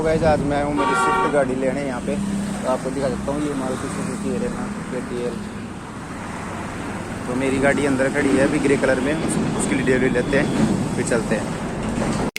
Hello guys, आज मैं हूँ मेरी स्विफ्ट गाड़ी लेने यहाँ पे, तो आपको दिखा सकता हूँ। ये मारुति सुजुकी एरेना KTL। तो मेरी गाड़ी अंदर खड़ी है अभी ग्रे कलर में, उसकी डिटेल लेते हैं फिर चलते हैं।